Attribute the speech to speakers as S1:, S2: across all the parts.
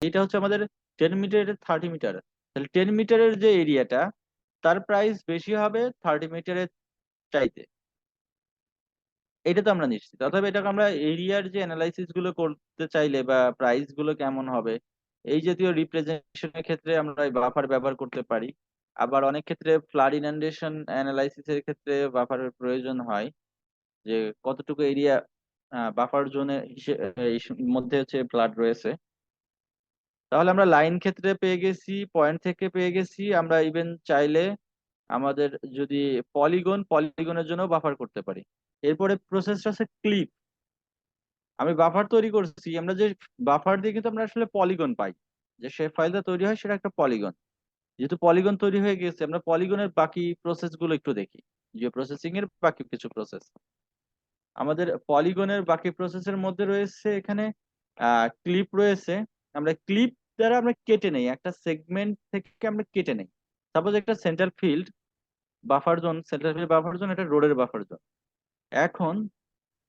S1: এটা হচ্ছে আমাদের 10 মিটারের 30 মিটার। তাহলে 10 মিটারের যে এরিয়াটা, তার প্রাইস বেশি হবে 30 মিটারের চাইতে। এটা তো আমরা নিশ্চিত। অথবা এটাকে আমরা এরিয়ার যে অ্যানালাইসিস গুলো করতে চাইলে বা প্রাইস গুলো কেমন হবে, এই জাতীয় রিপ্রেজেন্টেশনের ক্ষেত্রে আমরা বাফার ব্যবহার করতে পারি। আবার অনেক ক্ষেত্রে ফ্লাড ইনান্ডেশন অ্যানালাইসিসের ক্ষেত্রে বাফারের প্রয়োজন হয়, যে কতটুকু এরিয়া বাফার জোনের মধ্যে হচ্ছে ফ্লাড রয়েছে। তাহলে আমরা লাইন ক্ষেত্রে পেয়ে গেছি, পয়েন্ট থেকে পেয়ে গেছি। আমরা ইভেন চাইলে আমাদের যদি পলিগনের জন্য বাফার করতে পারি। এরপরে প্রসেসটা আছে ক্লিপ। আমি বাফার তৈরি করছি, আমরা যে বাফার দিয়ে কিন্তু আমরা আসলে পলিগন পাই, যে শেপ ফাইলটা তৈরি হয় সেটা একটা পলিগন। যেহেতু পলিগন তৈরি হয়ে গেছে, আমরা পলিগনের বাকি প্রসেস গুলো একটু দেখি। জিও প্রসেসিং এর বাকি কিছু প্রসেস, আমাদের পলিগনের বাকি প্রসেসের মধ্যে রয়েছে এখানে ক্লিপ রয়েছে। আমরা ক্লিপ দ্বারা আমরা কেটে নেই, একটা সেগমেন্ট থেকে আমরা কেটে নেই। সাপোজ একটা centre filled buffer zone, central field buffer zone, এটা রোডের বাফার জোন। এখন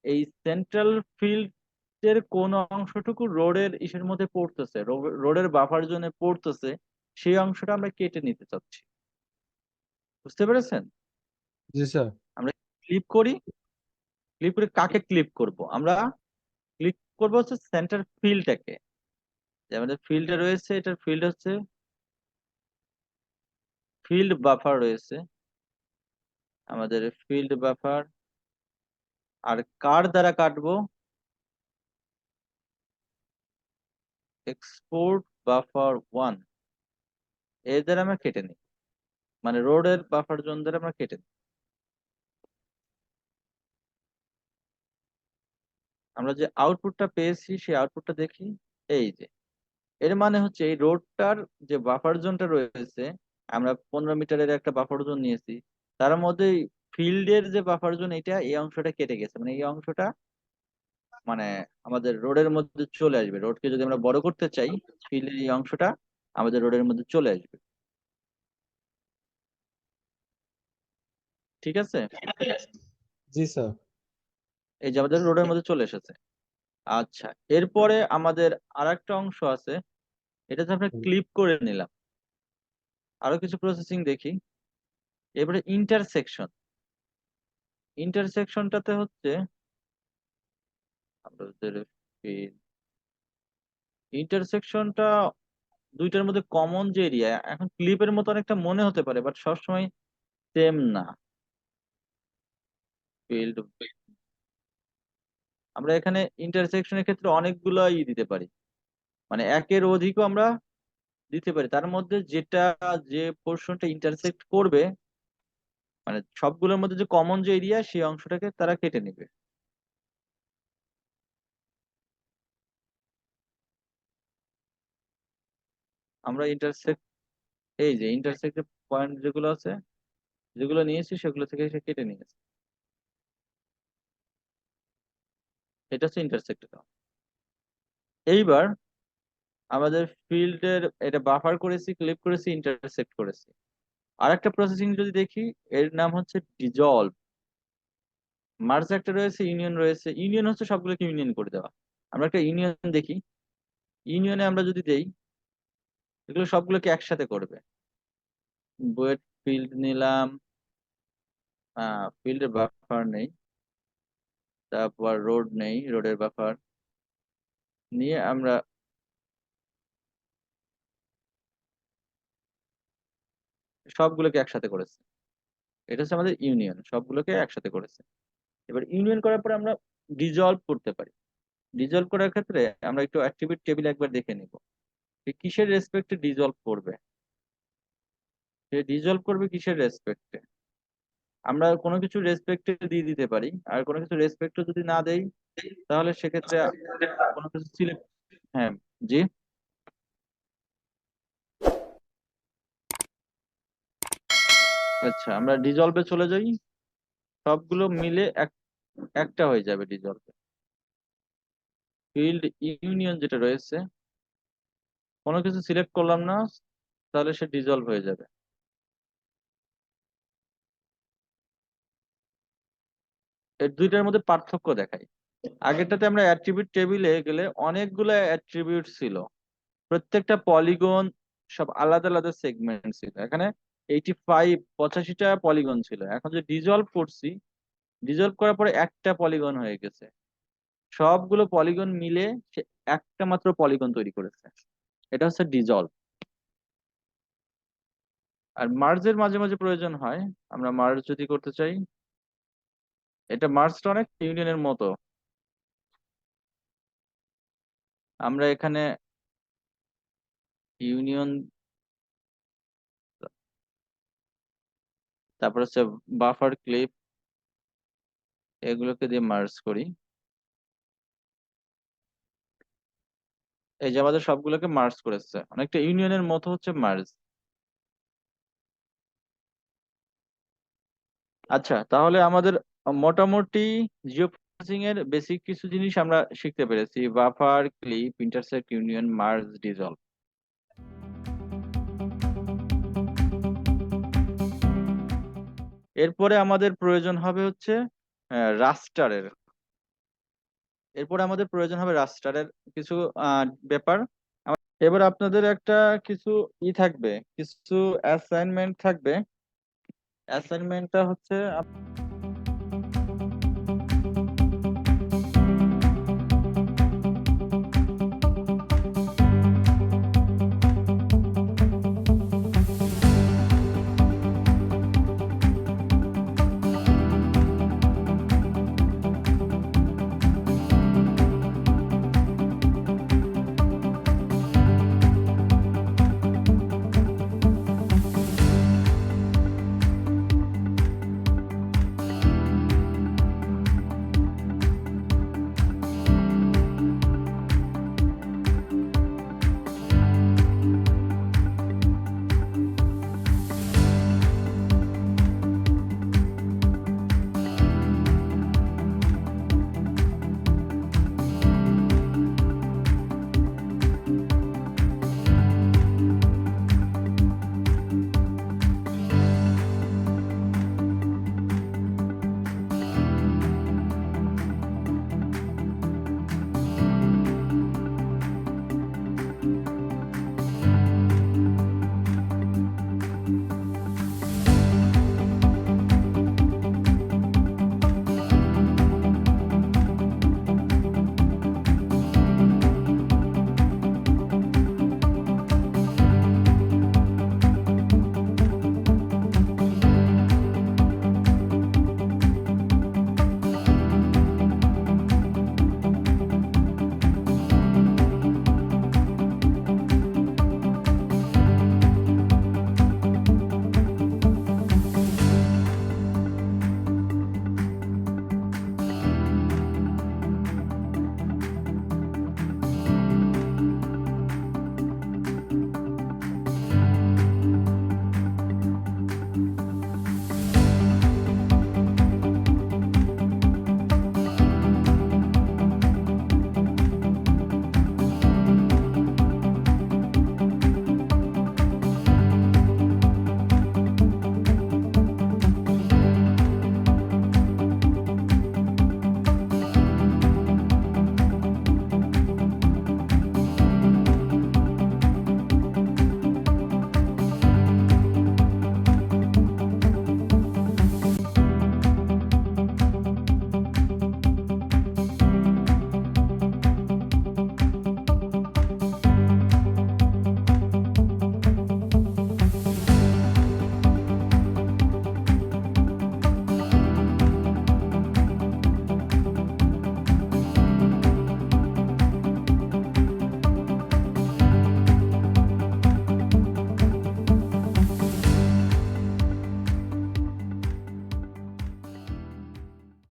S1: এই সেন্ট্রাল ফিল্ডের কোন অংশটুকু রোডের ইসের মধ্যে পড়তেছে, রোডের বাফার জোনে পড়তেছে, সেই অংশটা আমরা কেটে নিতে চাচ্ছি। বুঝতে পেরেছেন?
S2: জি স্যার।
S1: আমরা ক্লিপ করি, ক্লিপ করে কাকে ক্লিপ করব আমরা? ক্লিক করবো হচ্ছে সেন্টার ফিল্ডটাকে। যে আমাদের ফিল্ডে রয়েছে, এটার ফিল্ড হচ্ছে ফিল্ড বাফার রয়েছে, আমাদের ফিল্ড বাফার। আর কার দ্বারা কাটবো? এক্সপোর্ট বাফার 1, এর দ্বারা আমরা কেটে নিই, মানে রোডের বাফার জোন দ্বারা আমরা কেটে নিই। আমরা যে আউটপুটটা পেয়েছি সেই আউটপুটটা দেখি। এই যে, এর মানে হচ্ছে এই রোডটার যে বাফার জোনটা রয়েছে, আমরা 15 মিটারের একটা বাফার জোন নিয়েছি, তার মধ্যে ফিল্ডের যে বাফার জোন, এটা এই অংশটা কেটে গেছে, মানে এই অংশটা মানে আমাদের রোডের মধ্যে চলে আসবে। রোডকে যদি আমরা বড় করতে চাই, ফিল্ডের এই অংশটা আমাদের রোডের মধ্যে চলে আসবে। ঠিক আছে?
S2: জি স্যার।
S1: এই যে আমাদের রোডের মধ্যে চলে এসেছে। আচ্ছা, এরপরে আমাদের আরেকটা অংশ আছে, এটাতে আমরা ক্লিপ করে নিলাম। আরো কিছু প্রসেসিং দেখি। এবারে ইন্টারসেকশন। ইন্টারসেকশনটাতে হচ্ছে আমাদের ইন্টারসেকশনটা দুইটার মধ্যে কমন যে এরিয়া, এখন ক্লিপের মতো অনেকটা মনে হতে পারে, বাট সবসময় সেম না। ফিল্ড, আমরা এখানে ইন্টারসেকশনের ক্ষেত্রে অনেকগুলো দিতে পারি, মানে একের অধিকও আমরা দিতে পারি। তার মধ্যে যেটা, যে পোর্শনটা ইন্টারসেক্ট করবে, মানে সবগুলোর মধ্যে যে কমন যে এরিয়া, সেই অংশটাকে তারা কেটে নেবে। আমরা ইন্টারসেক্ট, এই যে ইন্টারসেক্ট পয়েন্ট যেগুলো আছে, যেগুলো নিয়েছি সেগুলো থেকে সে কেটে নিয়েছে। এটা হচ্ছে ইন্টারসেক্ট। এইবার আমাদের ফিল্ডের এটা বাফার করেছি, ক্লিপ করেছি, ইন্টারসেক্ট করেছি। আর একটা প্রসেসিং যদি দেখি, এর নাম হচ্ছে ডিজলভ। মার্জ একটা রয়েছে, ইউনিয়ন রয়েছে। ইউনিয়ন হচ্ছে সবগুলোকে ইউনিয়ন করে দেওয়া। আমরা একটা ইউনিয়ন দেখি, ইউনিয়নে আমরা যদি দেই, এগুলো সবগুলোকে একসাথে করবে। বুয়েট ফিল্ড নিলাম, ফিল্ডের বাফার নেই, তারপর রোড নেই, রোডের বাফার নিয়ে আমরা সবগুলোকে একসাথে করেছি। এটা হচ্ছে আমাদের ইউনিয়ন, সবগুলোকে একসাথে করেছে। এবার ইউনিয়ন করার পরে আমরা ডিজলভ করতে পারি। ডিজলভ করার ক্ষেত্রে আমরা একটু অ্যাট্রিবিউট টেবিল একবার দেখে নিব, যে কিসের রেসপেক্টে ডিজলভ করবে। সে ডিজলভ করবে কিসের রেসপেক্টে? আমরা কোনো কিছু রেসপেক্টে দিয়ে দিতে পারি, আর কোনো কিছু রেসপেক্টে যদি না দেই তাহলে সেক্ষেত্রে কোনো কিছু সিলেক্ট। হ্যাঁ, জি। আচ্ছা, আমরা ডিজলভে চলে যাই, সবগুলো মিলে একটা হয়ে যাবে ডিজলভে। ফিল্ড ইউনিয়ন যেটা রয়েছে, কোনো কিছু সিলেক্ট করলাম না, তাহলে সে ডিজলভ হয়ে যাবে। এর দুইটার মধ্যে পার্থক্য দেখাই। আগেরটাতে আমরা অ্যাট্রিবিউট টেবিলে গেলে অনেকগুলো অ্যাট্রিবিউট ছিল, প্রত্যেকটা পলিগন সব আলাদা আলাদা সেগমেন্ট ছিল। এখানে 85টা পলিগন ছিল। এখন যে ডিজলভ করছি, ডিজলভ করার পরে একটা পলিগন হয়ে গেছে, সবগুলো পলিগন মিলে সে একটা মাত্র পলিগন তৈরি করেছে। এটা হচ্ছে ডিজলভ। আর মার্জের মাঝে মাঝে প্রয়োজন হয়, আমরা মার্জ যদি করতে চাই, এটা মার্জটা অনেক ইউনিয়নের মতো। আমরা এখানে ইউনিয়ন, তারপর হচ্ছে বাফার ক্লিপ, এগুলোকে দিয়ে মার্জ করি। এই যে আমাদের সবগুলোকে মার্জ করেছে, অনেকটা ইউনিয়নের মতো হচ্ছে মার্জ। আচ্ছা, তাহলে আমাদের মোটামুটি জিও প্রসেসিং এর বেসিক কিছু জিনিস আমরা শিখতে পেরেছি: buffer, clip, intersect, union, merge, dissolved. এরপরে আমাদের প্রয়োজন হবে হচ্ছে রাস্টারের। কিছু ব্যাপার। এবার আপনাদের একটা কিছু থাকবে, কিছু অ্যাসাইনমেন্ট থাকবে। অ্যাসাইনমেন্টটা হচ্ছে